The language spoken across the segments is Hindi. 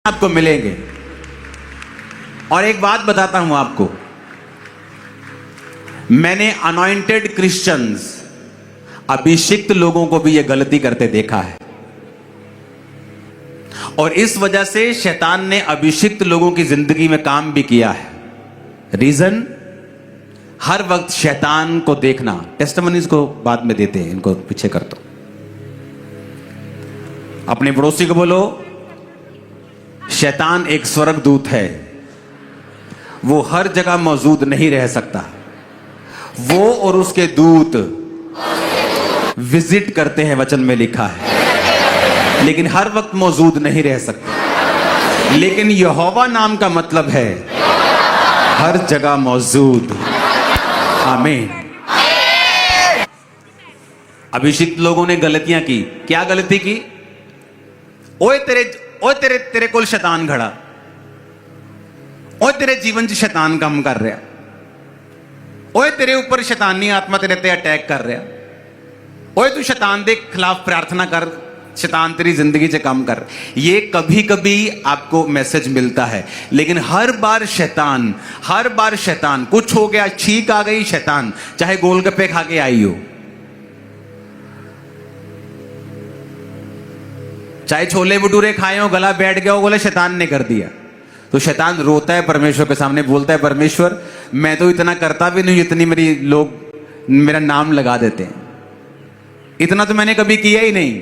आपको मिलेंगे। और एक बात बताता हूं आपको, मैंने अनॉइंटेड क्रिश्चियंस, अभिषिक्त लोगों को भी यह गलती करते देखा है। और इस वजह से शैतान ने अभिषिक्त लोगों की जिंदगी में काम भी किया है। रीजन, हर वक्त शैतान को देखना। टेस्टिमनीज को बाद में देते हैं, इनको पीछे कर दो। अपने पड़ोसी को बोलो, शैतान एक स्वर्गदूत है, वो हर जगह मौजूद नहीं रह सकता। वो और उसके दूत विजिट करते हैं, वचन में लिखा है, लेकिन हर वक्त मौजूद नहीं रह सकते। लेकिन यहोवा नाम का मतलब है हर जगह मौजूद। आमीन। अभिषिक्त लोगों ने गलतियां की। क्या गलती की? ओए तेरे कोल शैतान खड़ा, ओए तेरे जीवन च शैतान काम कर रहा, ओए तेरे ऊपर शैतानी आत्मा तेरे ते अटैक कर रहा, ओए तू शैतान के खिलाफ प्रार्थना कर, शैतान तेरी जिंदगी से काम कर। ये कभी कभी आपको मैसेज मिलता है, लेकिन हर बार शैतान कुछ हो गया, छींक आ गई, शैतान चाहे गोलगप्पे खा के आई हो, चाहे छोले भटूरे खाए हो, गला बैठ गया हो, बोले शैतान ने कर दिया। तो शैतान रोता है परमेश्वर के सामने, बोलता है परमेश्वर मैं तो इतना करता भी नहीं जितनी मेरी लोग मेरा नाम लगा देते हैं, इतना तो मैंने कभी किया ही नहीं।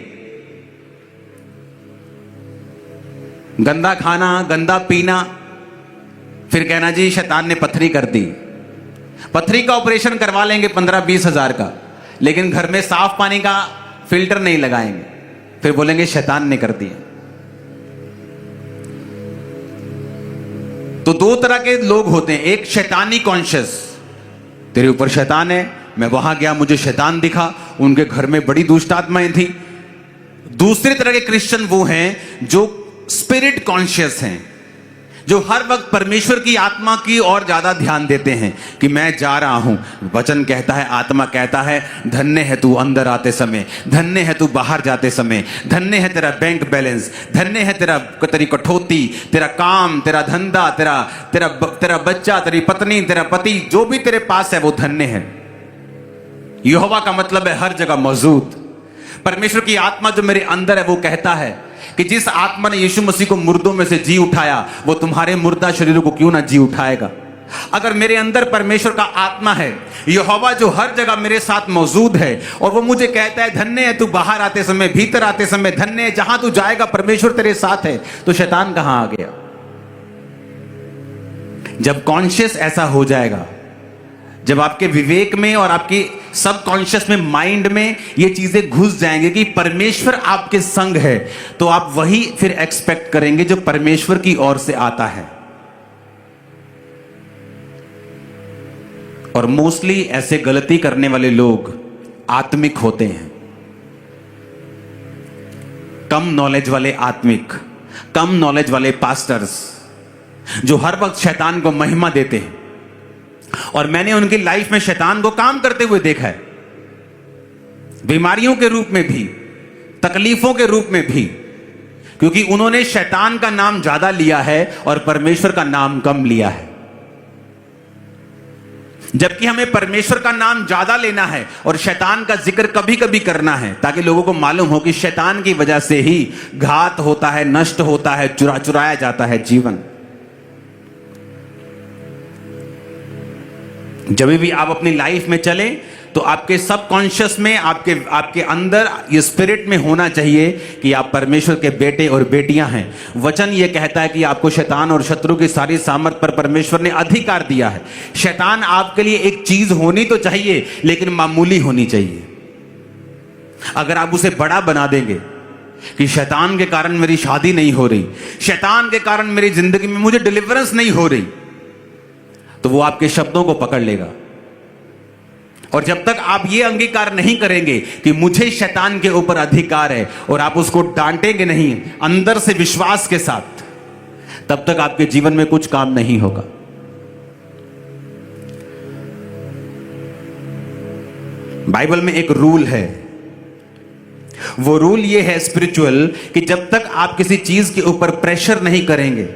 गंदा खाना, गंदा पीना, फिर कहना जी शैतान ने पथरी कर दी। पथरी का ऑपरेशन करवा लेंगे 15-20 हजार का, लेकिन घर में साफ पानी का फिल्टर नहीं लगाएंगे, फिर बोलेंगे शैतान ने कर दिया। तो दो तरह के लोग होते हैं, एक शैतानी कॉन्शियस, तेरे ऊपर शैतान है, मैं वहां गया मुझे शैतान दिखा, उनके घर में बड़ी दुष्ट आत्माएं थी। दूसरी तरह के क्रिश्चियन वो हैं जो स्पिरिट कॉन्शियस हैं, जो हर वक्त परमेश्वर की आत्मा की और ज्यादा ध्यान देते हैं कि मैं जा रहा हूं। वचन कहता है, आत्मा कहता है, धन्य है तू अंदर आते समय, धन्य है तू बाहर जाते समय, धन्य है तेरा बैंक बैलेंस, धन्य है तेरी कठौती, तेरा काम, तेरा धंधा, तेरा बच्चा, तेरी पत्नी, तेरा पति, जो भी तेरे पास है वो धन्य है। यहोवा का मतलब है हर जगह मौजूद। परमेश्वर की आत्मा जो मेरे अंदर है वो कहता है कि जिस आत्मा ने यीशु मसीह को मुर्दों में से जी उठाया, वो तुम्हारे मुर्दा शरीरों को क्यों ना जी उठाएगा। अगर मेरे अंदर परमेश्वर का आत्मा है, यहोवा जो हर जगह मेरे साथ मौजूद है, और वो मुझे कहता है धन्य है तू बाहर आते समय, भीतर आते समय, धन्य है जहां तू जाएगा परमेश्वर तेरे साथ है, तो शैतान कहां आ गया। जब कॉन्शियस ऐसा हो जाएगा, जब आपके विवेक में और आपकी सबकॉन्शियस में, माइंड में ये चीजें घुस जाएंगे कि परमेश्वर आपके संग है, तो आप वही फिर एक्सपेक्ट करेंगे जो परमेश्वर की ओर से आता है। और मोस्टली ऐसे गलती करने वाले लोग आत्मिक होते हैं, कम नॉलेज वाले आत्मिक, कम नॉलेज वाले पास्टर्स, जो हर वक्त शैतान को महिमा देते हैं। और मैंने उनकी लाइफ में शैतान को काम करते हुए देखा है, बीमारियों के रूप में भी, तकलीफों के रूप में भी, क्योंकि उन्होंने शैतान का नाम ज्यादा लिया है और परमेश्वर का नाम कम लिया है। जबकि हमें परमेश्वर का नाम ज्यादा लेना है और शैतान का जिक्र कभी कभी करना है, ताकि लोगों को मालूम हो कि शैतान की वजह से ही घात होता है, नष्ट होता है, चुराया जाता है जीवन। जब भी आप अपनी लाइफ में चलें तो आपके सबकॉन्शियस में, आपके अंदर ये स्पिरिट में होना चाहिए कि आप परमेश्वर के बेटे और बेटियां हैं। वचन ये कहता है कि आपको शैतान और शत्रु की सारी सामर्थ पर परमेश्वर ने अधिकार दिया है। शैतान आपके लिए एक चीज होनी तो चाहिए, लेकिन मामूली होनी चाहिए। अगर आप उसे बड़ा बना देंगे कि शैतान के कारण मेरी शादी नहीं हो रही, शैतान के कारण मेरी जिंदगी में मुझे डिलीवरेंस नहीं हो रही, तो वो आपके शब्दों को पकड़ लेगा। और जब तक आप ये अंगीकार नहीं करेंगे कि मुझे शैतान के ऊपर अधिकार है, और आप उसको डांटेंगे नहीं अंदर से विश्वास के साथ, तब तक आपके जीवन में कुछ काम नहीं होगा। बाइबल में एक रूल है, वो रूल ये है स्पिरिचुअल कि जब तक आप किसी चीज के ऊपर प्रेशर नहीं करेंगे,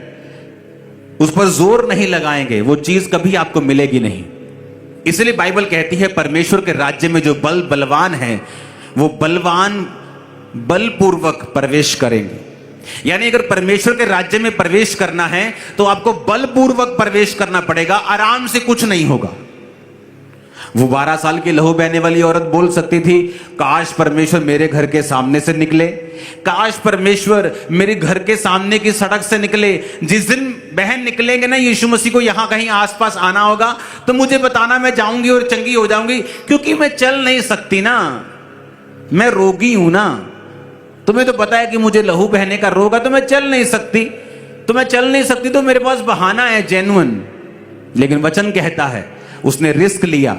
उस पर जोर नहीं लगाएंगे, वो चीज कभी आपको मिलेगी नहीं। इसलिए बाइबल कहती है परमेश्वर के राज्य में जो बलवान है वो बलवान बलपूर्वक प्रवेश करेंगे। यानी अगर परमेश्वर के राज्य में प्रवेश करना है तो आपको बलपूर्वक प्रवेश करना पड़ेगा, आराम से कुछ नहीं होगा। वो 12 साल की लहू बहने वाली औरत बोल सकती थी, काश परमेश्वर मेरे घर के सामने से निकले, काश परमेश्वर मेरे घर के सामने की सड़क से निकले। जिस दिन बहन निकलेंगे ना, यीशु मसीह को यहां कहीं आसपास आना होगा तो मुझे बताना, मैं जाऊंगी और चंगी हो जाऊंगी, क्योंकि मैं चल नहीं सकती ना, मैं रोगी हूं ना। तुम्हें तो पता है कि मुझे लहू बहने का रोग है, तो मैं चल नहीं सकती, तो मैं चल नहीं सकती, तो मेरे पास बहाना है जेन्युइन। लेकिन वचन कहता है उसने रिस्क लिया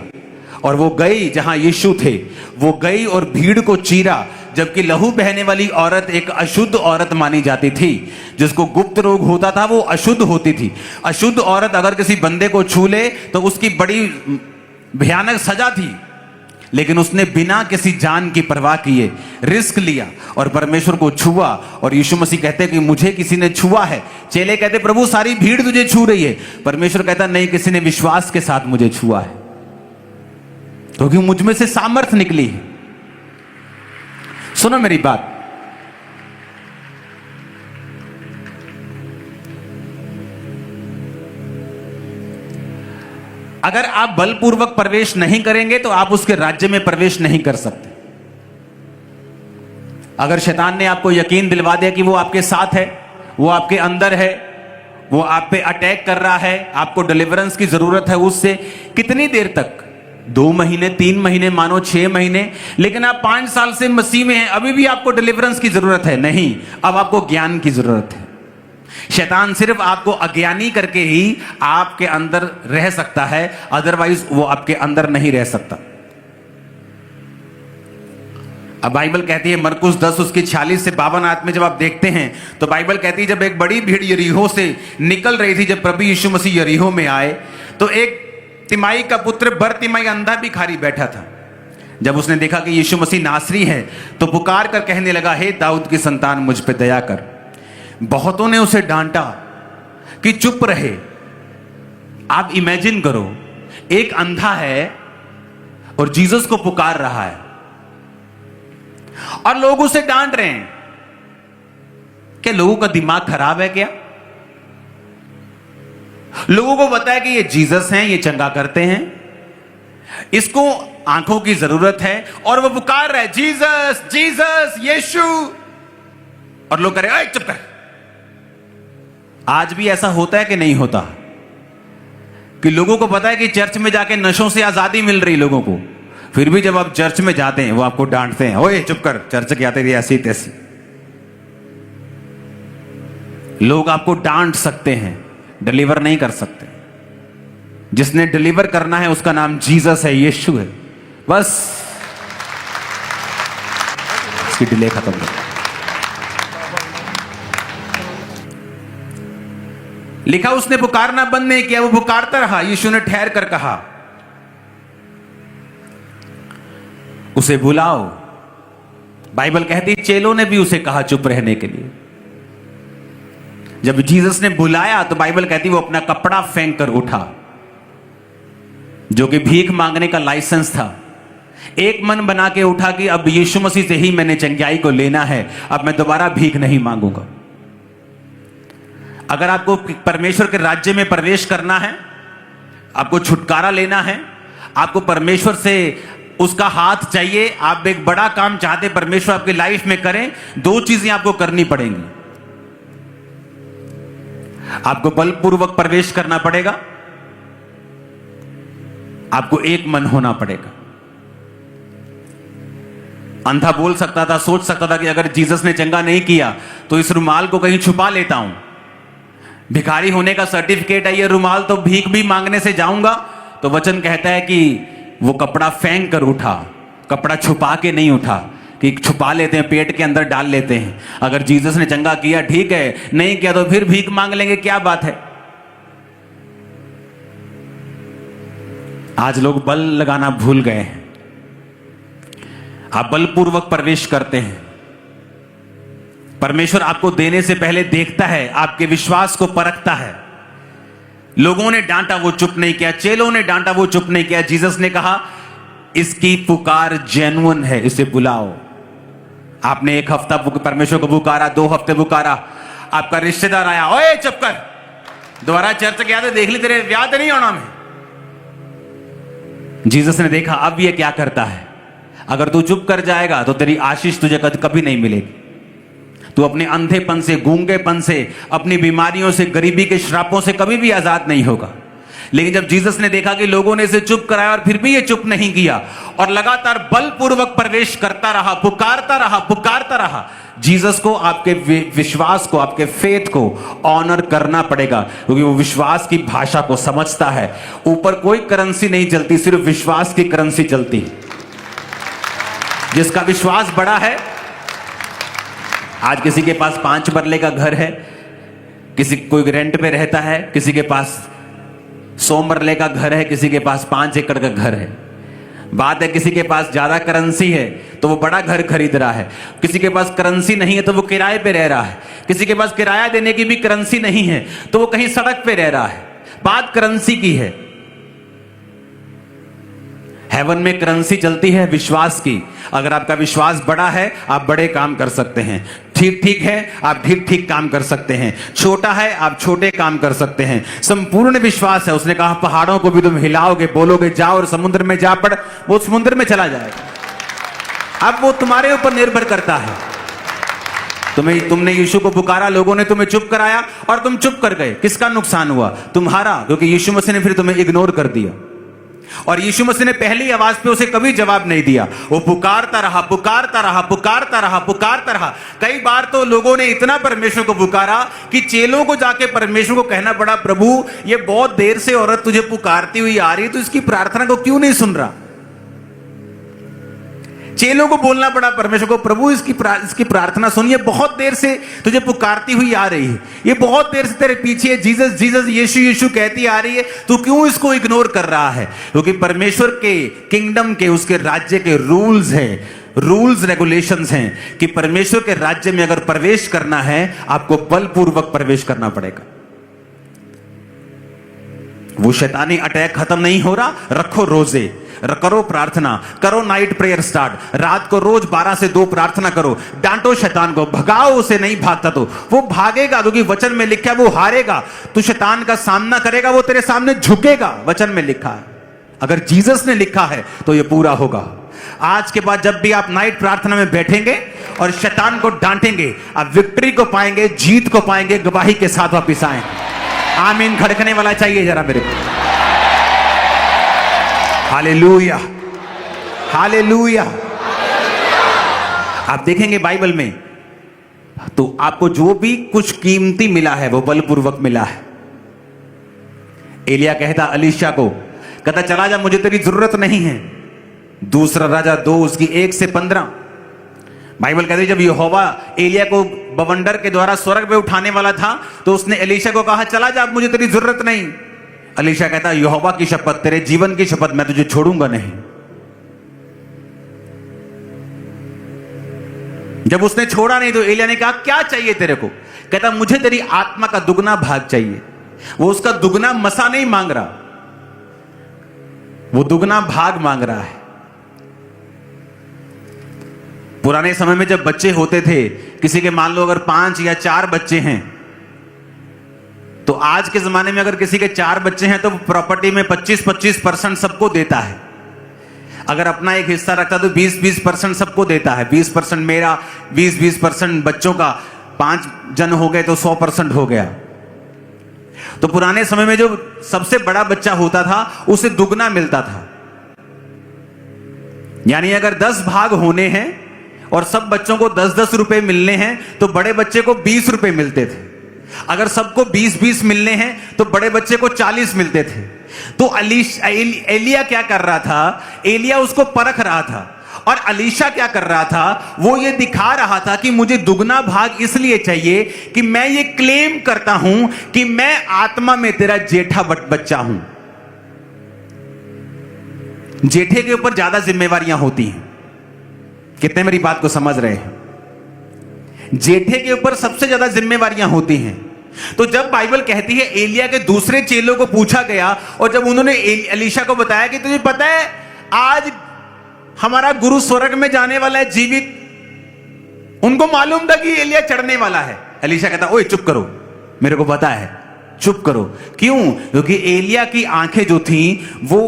और वो गई जहां यीशु थे, वो गई और भीड़ को चीरा। जबकि लहू बहने वाली औरत एक अशुद्ध औरत मानी जाती थी, जिसको गुप्त रोग होता था, वो अशुद्ध होती थी। अशुद्ध औरत अगर किसी बंदे को छू ले तो उसकी बड़ी भयानक सजा थी। लेकिन उसने बिना किसी जान की परवाह किए रिस्क लिया और परमेश्वर को छुआ। और यीशु मसीह कहते हैं कि मुझे किसी ने छुआ है। चेले कहते प्रभु सारी भीड़ तुझे छू रही है। परमेश्वर कहता नहीं, किसी ने विश्वास के साथ मुझे छुआ है, क्योंकि मुझ में से सामर्थ निकली है। सुनो मेरी बात, अगर आप बलपूर्वक प्रवेश नहीं करेंगे तो आप उसके राज्य में प्रवेश नहीं कर सकते। अगर शैतान ने आपको यकीन दिलवा दिया कि वो आपके साथ है, वो आपके अंदर है, वो आप पे अटैक कर रहा है, आपको डिलीवरेंस की जरूरत है उससे, कितनी देर तक? 2 महीने, 3 महीने, मानो 6 महीने, लेकिन आप 5 साल से मसीह में हैं, अभी भी आपको डिलीवरेंस की जरूरत है? नहीं, अब आपको ज्ञान की जरूरत है। शैतान सिर्फ आपको अज्ञानी करके ही आपके अंदर रह सकता है, अदरवाइज वो आपके अंदर नहीं रह सकता। अब बाइबल कहती है मरकुस 10 उसकी 46 से 52 आयत में जब आप देखते हैं तो बाइबल कहती है जब एक बड़ी भीड़ यरीहो से निकल रही थी, जब प्रभु यीशु मसीह यरीहो में आए तो एक तिमाई का पुत्र बरतिमाई अंधा भिखारी बैठा था। जब उसने देखा कि यीशु मसीह नासरी है तो पुकार कर कहने लगा, हे दाऊद की संतान मुझ पे दया कर। बहुतों ने उसे डांटा कि चुप रहे। आप इमेजिन करो, एक अंधा है और जीसस को पुकार रहा है और लोग उसे डांट रहे हैं। क्या लोगों का दिमाग खराब है क्या? लोगों को पता है कि ये जीसस हैं, ये चंगा करते हैं, इसको आंखों की जरूरत है और वो पुकार रहा है जीसस जीसस यीशु, और लोग कह रहे चुप कर। आज भी ऐसा होता है कि नहीं होता कि लोगों को पता है कि चर्च में जाके नशों से आजादी मिल रही लोगों को, फिर भी जब आप चर्च में जाते हैं वो आपको डांटते हैं, ओए चुप कर, चर्च के आते थे ऐसी तैसी। लोग आपको डांट सकते हैं, डिलीवर नहीं कर सकते। जिसने डिलीवर करना है उसका नाम जीसस है, यीशु है। बस इसकी डिले खत्म हो। लिखा उसने पुकारना बंद नहीं किया, वो पुकारता रहा। यीशु ने ठहर कर कहा, उसे बुलाओ। बाइबल कहती चेलों ने भी उसे कहा चुप रहने के लिए। जब जीसस ने बुलाया तो बाइबल कहती वो अपना कपड़ा फेंक कर उठा, जो कि भीख मांगने का लाइसेंस था। एक मन बना के उठा कि अब यीशु मसीह से ही मैंने चंगाई को लेना है, अब मैं दोबारा भीख नहीं मांगूंगा। अगर आपको परमेश्वर के राज्य में प्रवेश करना है, आपको छुटकारा लेना है, आपको परमेश्वर से उसका हाथ चाहिए, आप एक बड़ा काम चाहते परमेश्वर आपकी लाइफ में करें, 2 चीजें आपको करनी पड़ेंगी। आपको बलपूर्वक प्रवेश करना पड़ेगा, आपको एक मन होना पड़ेगा। अंधा बोल सकता था, सोच सकता था कि अगर जीसस ने चंगा नहीं किया तो इस रुमाल को कहीं छुपा लेता हूं, भिखारी होने का सर्टिफिकेट है ये रुमाल, तो भीख भी मांगने से जाऊंगा। तो वचन कहता है कि वो कपड़ा फेंक कर उठा, कपड़ा छुपा के नहीं उठा कि छुपा लेते हैं, पेट के अंदर डाल लेते हैं। अगर जीसस ने चंगा किया ठीक है, नहीं किया तो फिर भीख मांग लेंगे, क्या बात है। आज लोग बल लगाना भूल गए हैं। आप बलपूर्वक प्रवेश करते हैं। परमेश्वर आपको देने से पहले देखता है, आपके विश्वास को परखता है। लोगों ने डांटा, वो चुप नहीं किया। चेलों ने डांटा, वो चुप नहीं किया। जीसस ने कहा इसकी पुकार जेन्युइन है, इसे बुलाओ। आपने एक हफ्ता परमेश्वर को पुकारा, 2 हफ्ते पुकारा, आपका रिश्तेदार आया, ओए चुप कर, दोबारा चर्च गया तो देख ली तेरे ब्याह तो नहीं होना में। जीसस ने देखा अब ये क्या करता है। अगर तू चुप कर जाएगा तो तेरी आशीष तुझे कभी नहीं मिलेगी। तू अपने अंधेपन से, गूंगेपन से, अपनी बीमारियों से, गरीबी के श्रापों से कभी भी आजाद नहीं होगा। लेकिन जब जीसस ने देखा कि लोगों ने इसे चुप कराया और फिर भी ये चुप नहीं किया और लगातार बलपूर्वक प्रवेश करता रहा, पुकारता रहा, जीसस को आपके विश्वास को, आपके फेथ को ऑनर करना पड़ेगा, क्योंकि वो विश्वास की भाषा को समझता है। ऊपर कोई करेंसी नहीं चलती, सिर्फ विश्वास की करेंसी चलती। जिसका विश्वास बड़ा है, आज किसी के पास 5 मरले का घर है, कोई रेंट पे रहता है, किसी के पास 100 मरले का घर है, किसी के पास 5 एकड़ का घर है। बात है किसी के पास ज्यादा करेंसी है तो वो बड़ा घर खरीद रहा है, किसी के पास करेंसी नहीं है तो वो किराए पे रह रहा है, किसी के पास किराया देने की भी करेंसी नहीं है तो वो कहीं सड़क पे रह रहा है। बात करेंसी की है। हेवन में करेंसी चलती है विश्वास की। अगर आपका विश्वास बड़ा है आप बड़े काम कर सकते हैं। ठीक है आप ठीक काम कर सकते हैं। छोटा है आप छोटे काम कर सकते हैं। संपूर्ण विश्वास है। उसने कहा पहाड़ों को भी तुम हिलाओगे, बोलोगे जाओ और समुद्र में जा पड़, वो समुद्र में चला जाएगा। अब वो तुम्हारे ऊपर निर्भर करता है। तुमने यीशु को पुकारा, लोगों ने तुम्हें चुप कराया और तुम चुप कर गए। किसका नुकसान हुआ? तुम्हारा, क्योंकि यीशु मसीह ने फिर तुम्हें इग्नोर कर दिया। और यीशु मसीह ने पहली आवाज पे उसे कभी जवाब नहीं दिया। वो पुकारता रहा। कई बार तो लोगों ने इतना परमेश्वर को पुकारा कि चेलों को जाके परमेश्वर को कहना पड़ा, प्रभु ये बहुत देर से औरत तुझे पुकारती हुई आ रही है, तो इसकी प्रार्थना को क्यों नहीं सुन रहा? चेलों को बोलना पड़ा परमेश्वर को, प्रभु इसकी प्रार्थना सुनिए, बहुत देर से तुझे पुकारती हुई आ रही है, ये बहुत देर से तेरे पीछे जीसस जीसस यीशु यीशु कहती आ रही है, तू क्यों इसको इग्नोर कर रहा है? क्योंकि परमेश्वर के किंगडम के, उसके राज्य के रूल्स रेगुलेशंस हैं कि परमेश्वर के राज्य में अगर प्रवेश करना है आपको बलपूर्वक प्रवेश करना पड़ेगा। वो शैतानी अटैक खत्म नहीं हो रहा, रखो रोजे, करो प्रार्थना, करो नाइट प्रेयर स्टार्ट, रात को रोज 12 से 2 प्रार्थना करो, डांटो शैतान को, भगाओ उसे, नहीं भागता तो वो भागेगा, क्योंकि वचन में लिखा है वो हारेगा। तू शैतान का सामना करेगा, वो तेरे सामने झुकेगा, वचन में लिखा है। अगर जीसस ने लिखा है तो ये पूरा होगा। आज के बाद जब भी आप नाइट प्रार्थना में बैठेंगे और शैतान को डांटेंगे, आप विक्ट्री को पाएंगे, जीत को पाएंगे, गवाही के साथ वापिस आएंगे। आमीन खड़कने वाला चाहिए जरा मेरे को। Hallelujah, hallelujah. आप देखेंगे बाइबल में तो आपको जो भी कुछ कीमती मिला है वो बलपूर्वक मिला है। एलिया कहता अलीशा को, कहता चला जा, मुझे तेरी जरूरत नहीं है। दूसरा राजा 2 उसकी 1 से 15 बाइबल कहती है जब यहोवा एलिया को बवंडर के द्वारा स्वर्ग में उठाने वाला था तो उसने एलीशा को कहा चला जा, मुझे तेरी जरूरत नहीं। एलीशा कहता यहोवा की शपथ, तेरे जीवन की शपथ, मैं तुझे छोड़ूंगा नहीं। जब उसने छोड़ा नहीं तो एलिया ने कहा क्या चाहिए तेरे को? कहता मुझे तेरी आत्मा का दुगना भाग चाहिए। वो उसका दुगना मसा नहीं मांग रहा, वो दुगना भाग मांग रहा है। पुराने समय में जब बच्चे होते थे, किसी के मान लो अगर 5 या 4 बच्चे हैं, तो आज के जमाने में अगर किसी के 4 बच्चे हैं तो प्रॉपर्टी में 25% सबको देता है। अगर अपना एक हिस्सा रखता तो 20% सबको देता है। 20% मेरा, 20% बच्चों का, 5 जन हो गए तो 100% हो गया। तो पुराने समय में जो सबसे बड़ा बच्चा होता था उसे दुगना मिलता था। यानी अगर 10 भाग होने हैं और सब बच्चों को 10-10 रुपए मिलने हैं तो बड़े बच्चे को 20 रुपए मिलते थे। अगर सबको 20-20 मिलने हैं तो बड़े बच्चे को 40 मिलते थे। तो एलिया क्या कर रहा था? एलिया उसको परख रहा था। और अलीशा क्या कर रहा था? वो ये दिखा रहा था कि मुझे दुगना भाग इसलिए चाहिए कि मैं ये क्लेम करता हूं कि मैं आत्मा में तेरा जेठा बच्चा हूं। जेठे के ऊपर ज्यादा जिम्मेवारियां होती हैं। कितने मेरी बात को समझ रहे हैं? जेठे के ऊपर सबसे ज्यादा जिम्मेवारियां होती हैं। तो जब बाइबल कहती है एलिया के दूसरे चेलों को पूछा गया, और जब उन्होंने एलीशा को बताया कि तुझे पता है आज हमारा गुरु स्वर्ग में जाने वाला है जीवित, उनको मालूम था कि एलिया चढ़ने वाला है। एलीशा कहता ओए चुप करो, मेरे को पता है, चुप करो। क्यों? क्योंकि एलिया की आंखें जो थी वो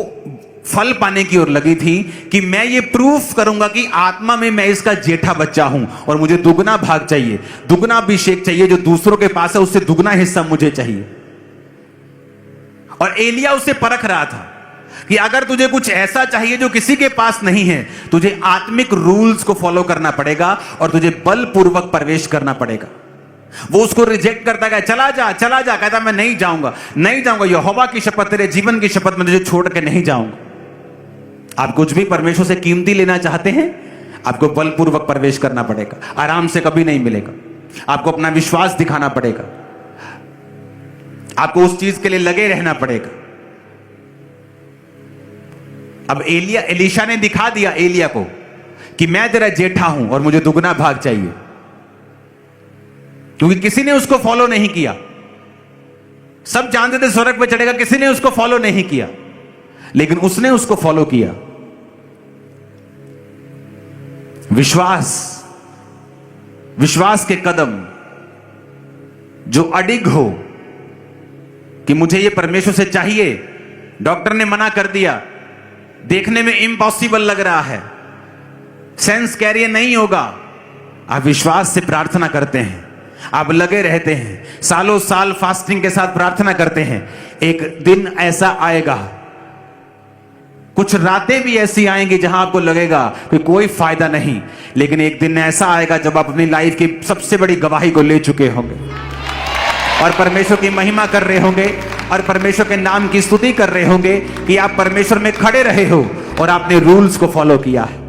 फल पाने की ओर लगी थी कि मैं ये प्रूफ करूंगा कि आत्मा में मैं इसका जेठा बच्चा हूं और मुझे दुगना भाग चाहिए, दुगना अभिषेक चाहिए। जो दूसरों के पास है उससे दुगना हिस्सा मुझे चाहिए। और एलिया उससे परख रहा था कि अगर तुझे कुछ ऐसा चाहिए जो किसी के पास नहीं है, तुझे आत्मिक रूल्स को फॉलो करना पड़ेगा और तुझे बलपूर्वक प्रवेश करना पड़ेगा। वो उसको रिजेक्ट करता गया, चला जा चला जा। कहता मैं नहीं जाऊंगा, नहीं जाऊंगा, यहोवा की शपथ, तेरे जीवन की शपथ, मैं तुझे छोड़ के नहीं जाऊंगा। आप कुछ भी परमेश्वर से कीमती लेना चाहते हैं, आपको बलपूर्वक प्रवेश करना पड़ेगा, आराम से कभी नहीं मिलेगा। आपको अपना विश्वास दिखाना पड़ेगा, आपको उस चीज के लिए लगे रहना पड़ेगा। अब एलीशा ने दिखा दिया एलिया को कि मैं तेरा जेठा हूं और मुझे दुगना भाग चाहिए, क्योंकि किसी ने उसको फॉलो नहीं किया। सब जानते थे स्वर्ग पे चढ़ेगा, किसी ने उसको फॉलो नहीं किया, लेकिन उसने उसको फॉलो किया। विश्वास के कदम जो अडिग हो कि मुझे ये परमेश्वर से चाहिए। डॉक्टर ने मना कर दिया, देखने में इम्पॉसिबल लग रहा है, सेंस कैरियर नहीं होगा। आप विश्वास से प्रार्थना करते हैं, आप लगे रहते हैं, सालों साल फास्टिंग के साथ प्रार्थना करते हैं। एक दिन ऐसा आएगा, कुछ रातें भी ऐसी आएंगी जहां आपको लगेगा कि कोई फायदा नहीं, लेकिन एक दिन ऐसा आएगा जब आप अपनी लाइफ की सबसे बड़ी गवाही को ले चुके होंगे और परमेश्वर की महिमा कर रहे होंगे और परमेश्वर के नाम की स्तुति कर रहे होंगे कि आप परमेश्वर में खड़े रहे हो और आपने रूल्स को फॉलो किया है।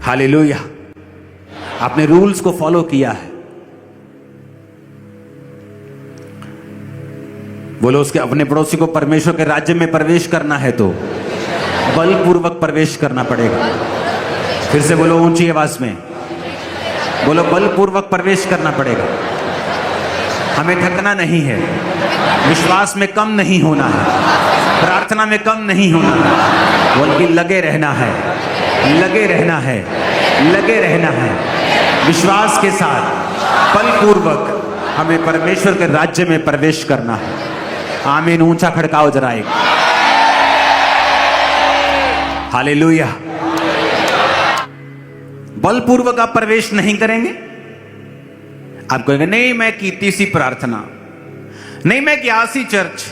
हालेलुया, आपने रूल्स को फॉलो किया है। बोलो, उसके अपने पड़ोसी को परमेश्वर के राज्य में प्रवेश करना है तो बलपूर्वक प्रवेश करना पड़ेगा। फिर से बोलो ऊंची आवाज में, बोलो बलपूर्वक प्रवेश करना पड़ेगा। हमें थकना नहीं है, विश्वास में कम नहीं होना है, प्रार्थना में कम नहीं होना है, बल्कि लगे रहना है, लगे रहना है, लगे रहना है। विश्वास के साथ बलपूर्वक हमें परमेश्वर के राज्य में प्रवेश करना है। आमीन, ऊंचा खड़काओ जरा एक। हालेलुया। बलपूर्वक आप प्रवेश नहीं करेंगे, आप कहेंगे नहीं मैं कीती सी प्रार्थना, नहीं मैं गया सी चर्च,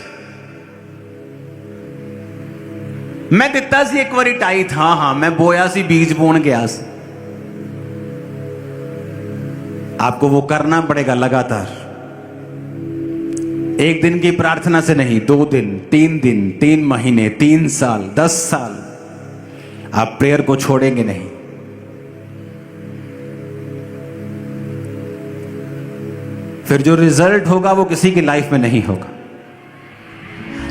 मैं दिता सी एक बारी टाइट, हाँ मैं बोया सी बीज बोन गया सी। आपको वो करना पड़ेगा लगातार, एक दिन की प्रार्थना से नहीं, 2 दिन, 3 दिन, 3 महीने, 3 साल, 10 साल आप प्रेयर को छोड़ेंगे नहीं। फिर जो रिजल्ट होगा वो किसी की लाइफ में नहीं होगा।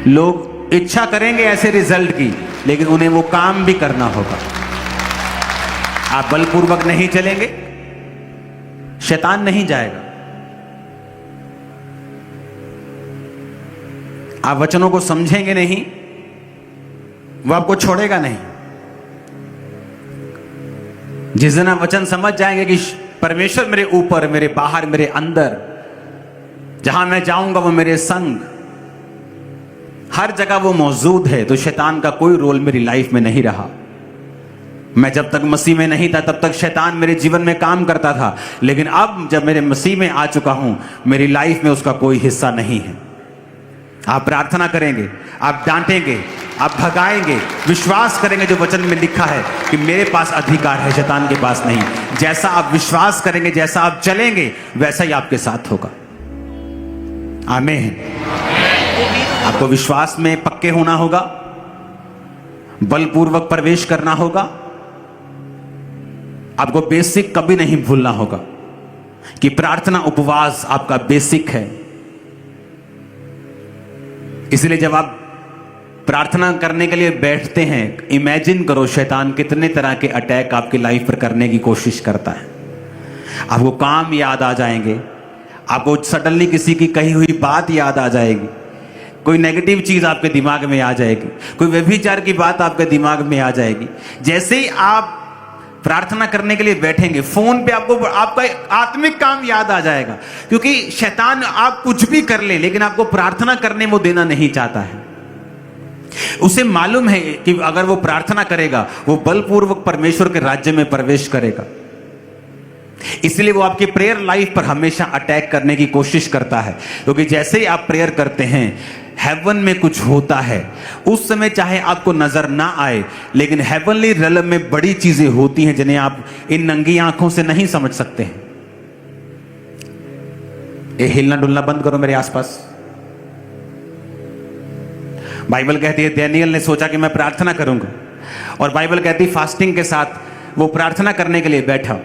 लोग इच्छा करेंगे ऐसे रिजल्ट की, लेकिन उन्हें वो काम भी करना होगा। आप बलपूर्वक नहीं चलेंगे, शैतान नहीं जाएगा। आप वचनों को समझेंगे नहीं, वो आपको छोड़ेगा नहीं। जिस दिन आप वचन समझ जाएंगे कि परमेश्वर मेरे ऊपर, मेरे बाहर, मेरे अंदर, जहां मैं जाऊंगा वो मेरे संग, हर जगह वो मौजूद है, तो शैतान का कोई रोल मेरी लाइफ में नहीं रहा। मैं जब तक मसीह में नहीं था तब तक शैतान मेरे जीवन में काम करता था, लेकिन अब जब मेरे मसीह में आ चुका हूं, मेरी लाइफ में उसका कोई हिस्सा नहीं है। आप प्रार्थना करेंगे, आप डांटेंगे, आप भगाएंगे, विश्वास करेंगे जो वचन में लिखा है कि मेरे पास अधिकार है, शैतान के पास नहीं। जैसा आप विश्वास करेंगे, जैसा आप चलेंगे, वैसा ही आपके साथ होगा। आमीन। आपको विश्वास में पक्के होना होगा, बलपूर्वक प्रवेश करना होगा। आपको बेसिक कभी नहीं भूलना होगा कि प्रार्थना, उपवास आपका बेसिक है। इसलिए जब आप प्रार्थना करने के लिए बैठते हैं, इमेजिन करो शैतान कितने तरह के अटैक आपकी लाइफ पर करने की कोशिश करता है। आपको काम याद आ जाएंगे, आपको सडनली किसी की कही हुई बात याद आ जाएगी, कोई नेगेटिव चीज आपके दिमाग में आ जाएगी, कोई व्यभिचार की बात आपके दिमाग में आ जाएगी। जैसे ही आप प्रार्थना करने के लिए बैठेंगे, फोन पे आपको आपका आत्मिक काम याद आ जाएगा, क्योंकि शैतान आप कुछ भी कर ले लेकिन आपको प्रार्थना करने वो देना नहीं चाहता है। उसे मालूम है कि अगर वो प्रार्थना करेगा वो बलपूर्वक परमेश्वर के राज्य में प्रवेश करेगा, इसलिए वो आपकी प्रेयर लाइफ पर हमेशा अटैक करने की कोशिश करता है। क्योंकि जैसे ही आप प्रेयर करते हैं, हेवन में कुछ होता है, उस समय चाहे आपको नजर ना आए लेकिन हेवनली रियल्म में बड़ी चीजें होती हैं जिन्हें आप इन नंगी आंखों से नहीं समझ सकते हैं। ये हिलना डुलना बंद करो मेरे आसपास। बाइबल कहती है दानियेल ने सोचा कि मैं प्रार्थना करूंगा, और बाइबल कहती है फास्टिंग के साथ वो प्रार्थना करने के लिए बैठा,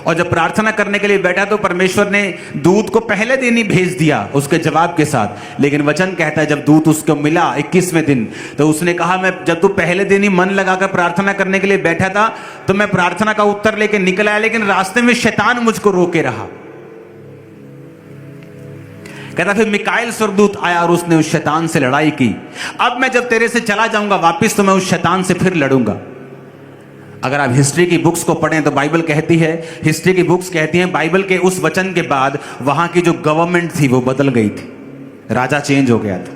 और जब प्रार्थना करने के लिए बैठा तो परमेश्वर ने दूत को पहले दिन ही भेज दिया उसके जवाब के साथ। लेकिन वचन कहता है जब दूत उसको मिला 21वें दिन, तो उसने कहा मैं जब तू पहले दिन ही मन लगाकर प्रार्थना करने के लिए बैठा था तो मैं प्रार्थना का उत्तर लेके निकल आया, लेकिन रास्ते में शैतान मुझको रोके रहा। कहता फिर मिकाएल स्वर्गदूत आया और उसने उस शैतान से लड़ाई की। अब मैं जब तेरे से चला जाऊंगा वापिस तो मैं उस शैतान से फिर लड़ूंगा। अगर आप हिस्ट्री की बुक्स को पढ़ें तो बाइबल कहती है, हिस्ट्री की बुक्स कहती हैं बाइबल के उस वचन के बाद वहां की जो गवर्नमेंट थी वो बदल गई थी, राजा चेंज हो गया था।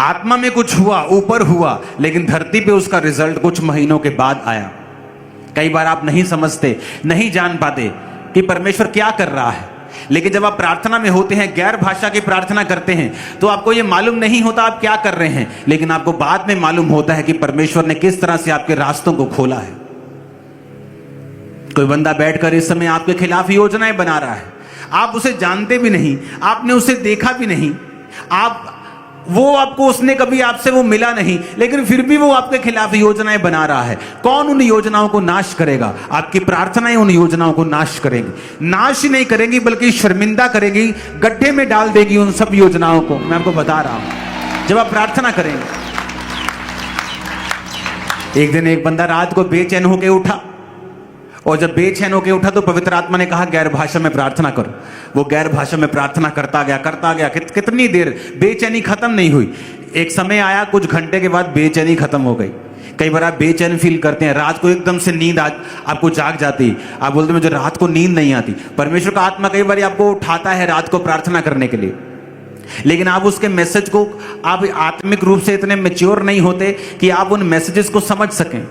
आत्मा में कुछ हुआ, ऊपर हुआ, लेकिन धरती पे उसका रिजल्ट कुछ महीनों के बाद आया। कई बार आप नहीं समझते, नहीं जान पाते कि परमेश्वर क्या कर रहा है, लेकिन जब आप प्रार्थना में होते हैं, गैर भाषा की प्रार्थना करते हैं, तो आपको यह मालूम नहीं होता आप क्या कर रहे हैं, लेकिन आपको बाद में मालूम होता है कि परमेश्वर ने किस तरह से आपके रास्तों को खोला है। कोई बंदा बैठकर इस समय आपके खिलाफ योजनाएं बना रहा है, आप उसे जानते भी नहीं, आपने उसे देखा भी नहीं, उसने कभी आपसे वो मिला नहीं, लेकिन फिर भी वो आपके खिलाफ योजनाएं बना रहा है। कौन उन योजनाओं को नाश करेगा? आपकी प्रार्थनाएं उन योजनाओं को नाश करेंगी। नाश ही नहीं करेंगी बल्कि शर्मिंदा करेगी, गड्ढे में डाल देगी उन सब योजनाओं को। मैं आपको बता रहा हूं, जब आप प्रार्थना करेंगे। एक दिन एक बंदा रात को बेचैन होकर उठा, और जब बेचैन होकर उठा तो पवित्र आत्मा ने कहा गैर भाषा में प्रार्थना करो। वो गैर भाषा में प्रार्थना करता गया कितनी देर बेचैनी खत्म नहीं हुई। एक समय आया, कुछ घंटे के बाद बेचैनी खत्म हो गई। कई बार आप बेचैन फील करते हैं, रात को एकदम से नींद आपको जाग जाती, आप बोलते मुझे रात को नींद नहीं आती। परमेश्वर का आत्मा कई बार आपको उठाता है रात को प्रार्थना करने के लिए, लेकिन आप उसके मैसेज को, आप आत्मिक रूप से इतने मैच्योर नहीं होते कि आप उन मैसेजेस को समझ सकें।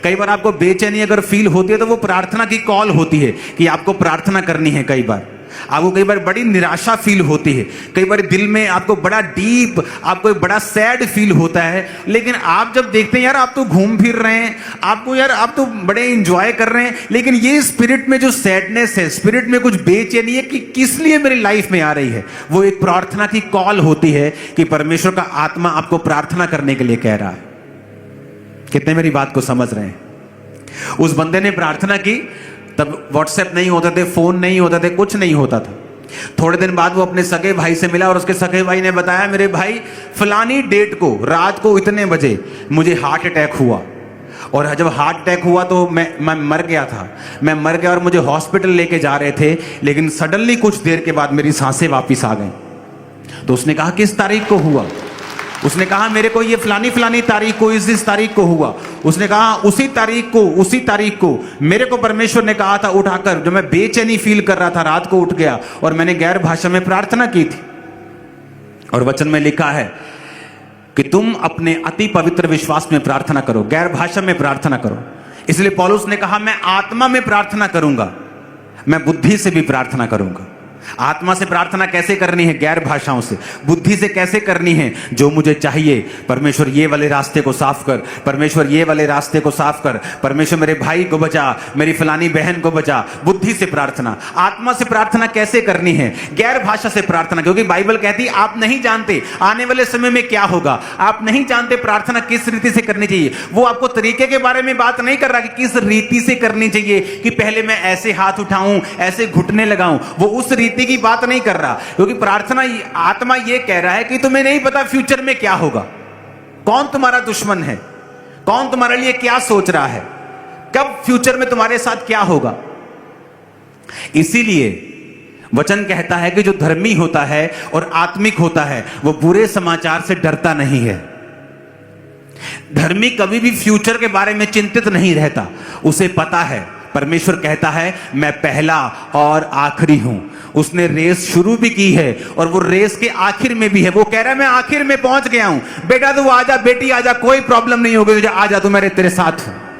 कई बार आपको बेचैनी अगर फील होती है तो वो प्रार्थना की कॉल होती है कि आपको प्रार्थना करनी है। कई बार आपको बड़ी निराशा फील होती है, कई बार दिल में आपको बड़ा डीप, आपको बड़ा सैड फील होता है, लेकिन आप जब देखते हैं यार आप तो घूम फिर रहे हैं, आप तो बड़े एंजॉय कर रहे हैं, लेकिन ये स्पिरिट में जो सैडनेस है, स्पिरिट में कुछ बेचैनी है कि किस लिए मेरी लाइफ में आ रही है, वो एक प्रार्थना की कॉल होती है कि परमेश्वर का आत्मा आपको प्रार्थना करने के लिए कह रहा है। कितने मेरी बात को समझ रहे हैं? उस बंदे ने प्रार्थना की, तब व्हाट्सएप नहीं होते थे, फोन नहीं होते थे, कुछ नहीं होता था। थोड़े दिन बाद वो अपने सगे भाई से मिला और उसके सगे भाई ने बताया मेरे भाई फलानी डेट को रात को इतने बजे मुझे हार्ट अटैक हुआ, और जब हार्ट अटैक हुआ तो मैं मर गया था। मैं मर गया और मुझे हॉस्पिटल लेके जा रहे थे, लेकिन सडनली कुछ देर के बाद मेरी सांसें वापस आ गई। तो उसने कहा किस तारीख को हुआ? उसने कहा मेरे को ये फलानी तारीख को, इस तारीख को हुआ। उसने कहा उसी तारीख को मेरे को परमेश्वर ने कहा था उठाकर, जो मैं बेचैनी फील कर रहा था रात को उठ गया और मैंने गैर भाषा में प्रार्थना की थी। और वचन में लिखा है कि तुम अपने अति पवित्र विश्वास में प्रार्थना करो, गैर भाषा में प्रार्थना करो। इसलिए पौलुस ने कहा मैं आत्मा में प्रार्थना करूंगा, मैं बुद्धि से भी प्रार्थना करूंगा। आत्मा से प्रार्थना कैसे करनी है? गैर भाषाओं से। बुद्धि से कैसे करनी है? जो मुझे चाहिए, परमेश्वर ये वाले रास्ते को साफ कर, परमेश्वर ये वाले रास्ते को साफ कर, परमेश्वर मेरे भाई को बचा, मेरी फलानी बहन को बचा। बुद्धि से प्रार्थना। आत्मा से प्रार्थना कैसे करनी है? गैर भाषा से प्रार्थना, क्योंकि बाइबल कहती है आप नहीं जानते आने वाले समय में क्या होगा, आप नहीं जानते प्रार्थना किस रीति से करनी चाहिए। वो आपको तरीके के बारे में बात नहीं कर रहा कि किस रीति से करनी चाहिए, कि पहले मैं ऐसे हाथ उठाऊं, ऐसे घुटने लगाऊं। वो उस रीति स्थिति की बात नहीं कर रहा, क्योंकि प्रार्थना आत्मा ये कह रहा है कि तुम्हें नहीं पता फ्यूचर में क्या होगा, कौन तुम्हारा दुश्मन है, कौन तुम्हारे लिए क्या सोच रहा है, कब फ्यूचर में तुम्हारे साथ क्या होगा। इसीलिए वचन कहता है कि जो धर्मी होता है और आत्मिक होता है वो बुरे समाचार से डरता नहीं है। धर्मी कभी भी फ्यूचर के बारे में चिंतित नहीं रहता, उसे पता है परमेश्वर कहता है मैं पहला और आखिरी हूं। उसने रेस शुरू भी की है और वो रेस के आखिर में भी है। वो कह रहा है मैं आखिर में पहुंच गया हूं, बेटा तू आजा, बेटी आजा, कोई प्रॉब्लम नहीं होगी तुझे, आजा, तू मेरे तेरे साथ हूं।